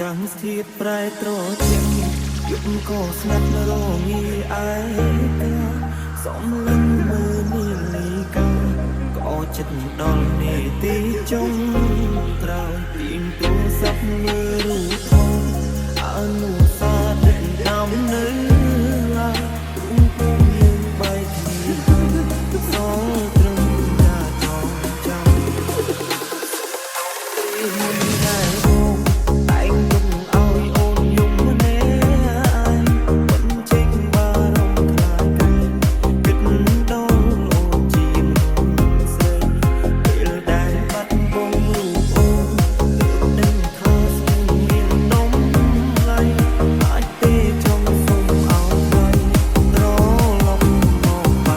កាំងស្ទាបប្រែត្រជាយប់ក៏ស្ងាត់រងាឯកាសំលឹងមើលនាលីកាក៏ចិត្តដល់នេតិចុងក្រោយពីទូរស័ព្ទមើលរូបថតអនុសាសន៍ដឹកតាមនៅឡារូបពួកយើងបែកគ្នាសងត្រឹមណាចងចាំមុនដែរបងតែងទុំឲ្យអូនយំម្នាក់មិនចេញបារម្ភខ្លាចកាយគិតដល់អូនជាមនុស្សស្រីពេលដែលបាត់បង់រូបអូនទើបដឹងថាស្នេហ៍មាននំឡៃអាចទេចង់សុំឲ្យໄວត្រឡប់មកប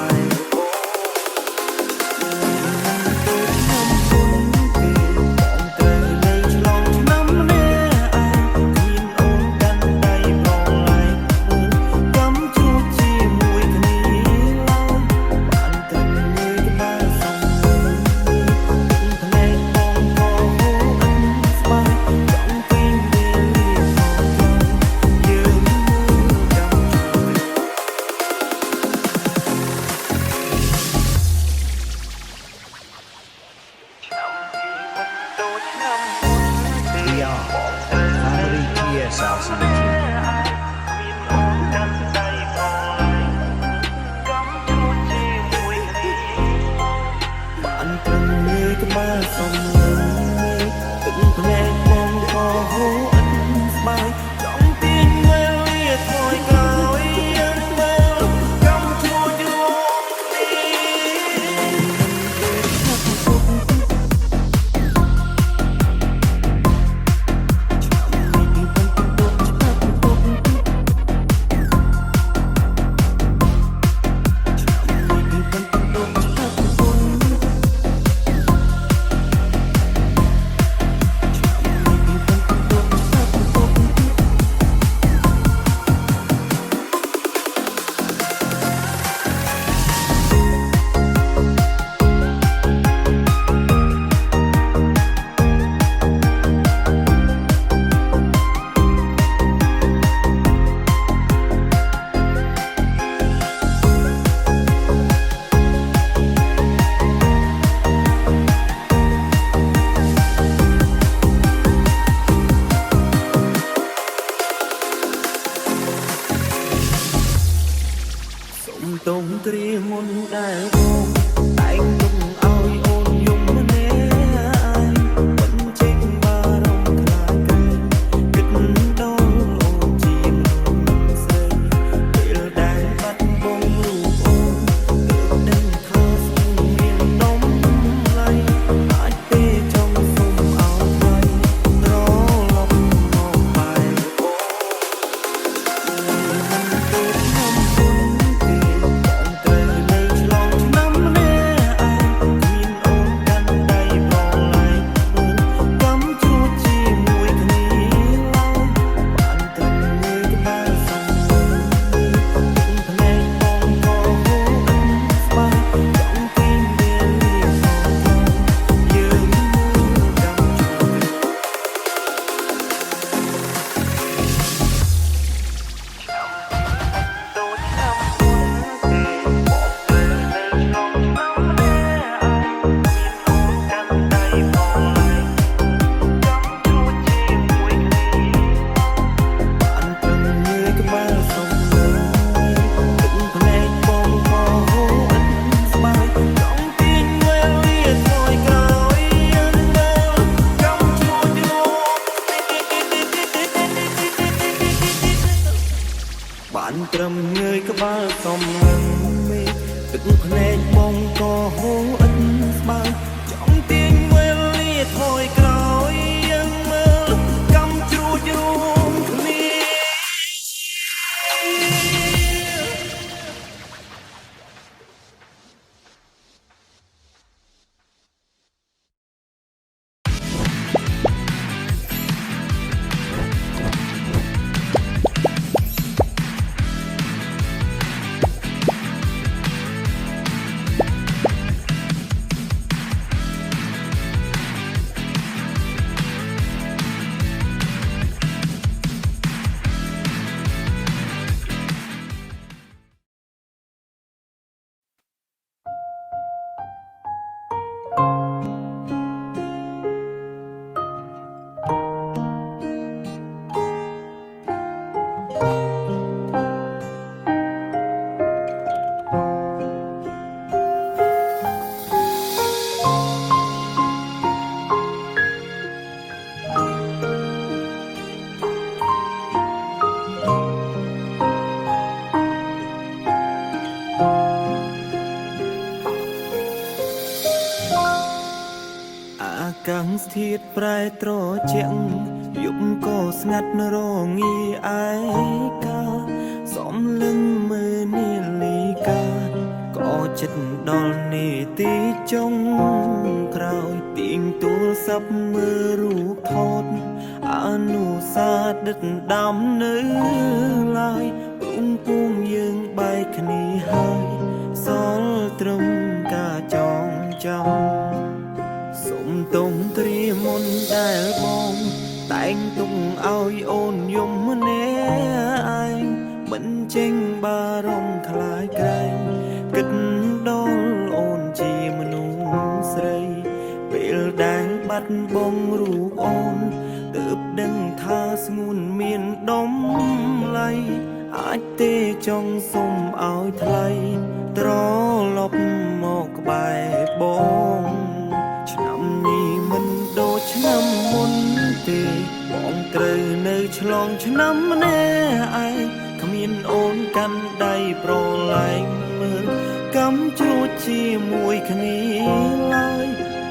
ែបសំឡឹងទឹកភ្នែកបងក៏ហូរអិនស្បែកចង់ទាញវេលាថយក្រោយយើងមើលកំជួចរងទុំគ្រាមុនដែលបងតែងទុំឲ្យអូនយំម្នាក់មិនចេញបារម្ភខ្លាចកាយគិតដល់អូនជាមនុស្សស្រីពេលដែលបាត់បង់រូបអូនទើបដឹងថាស្នេហ៍មាននំឡៃអាចទេចង់សុំឲ្យໄວត្រឡប់មកបែបបានត្រឹមងើយក្បាលសំឡឹងមេឃទឹកភ្នែកបងក៏ហូរអិនស្បើយចង់ទាញវេលាថយក្រោយយើងមើលកំជ្រួចរួមគ្នា Hãy subscribe cho kênh Ghiền Mì Gõ để không bỏ lỡ ចឹងយប់ក៏ស្ងាត់រងាឯកាសំលឹងមើលនាឡិកាក៏ចិត្តដល់នេតិចុងក្រោយទៀងទូរស័ព្ទមើលរូបថតអនុសាដិតដាំនៅឡើយពុំពុំយើងបែកគ្នាហើយសល់ត្រឹមការចងចាំសុំទុំត្រៀមមុនដែលបងតែងទុកឲ្យអូនយំម្នាក់ឯងមិនចេញបារម្ភខ្លាចក្រែងគិតដល់អូនជាមនុស្សស្រីពេលដែលបាត់បង់រូបអូនទើបដឹងថាស្ងួនមានដំឡៃអាចទេចង់សុំឲ្យថ្លៃត្រឡប់មកក្បែរបងឆ្នាំនេះមិនដូចឆ្នាំមុនទេបងត្រូវនៅឆ្លងឆ្នាំម្នាក់ឯងគ្មានអូនកាន់ដៃប្រឡែងមើលកំជួចជាមួយគ្នាឡើយ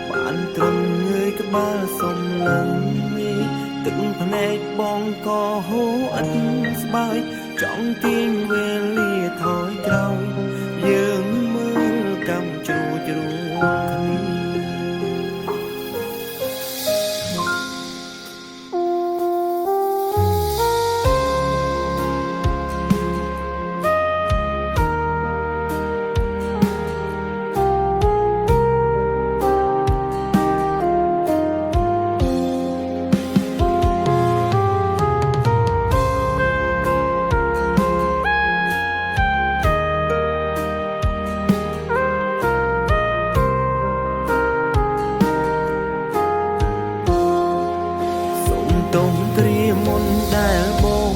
បានត្រឹមងើយក្បាលសំឡឹងមេទឹកភ្នែកបងក៏ហូរឥតស្បើយចង់ទាញវេលាថយក្រោយយើងមើលកំជួចរួមគ្នាទុំត្រៀមមុនដែលបង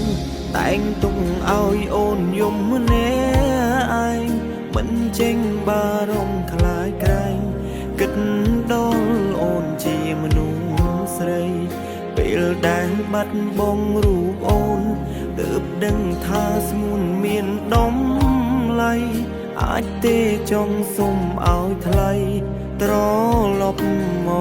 តែងទុកឲ្យអូនយំម្នាក់ឯងមិនចេញបារម្ភខ្លាចក្រែងគិតដល់អូនជាមនុស្សស្រីពេលដែលបាត់បង់រូបអូនទើបដឹងថាស្ងួនមានដំឡៃអាចទេចង់សុំឲ្យថ្លៃត្រឡប់មក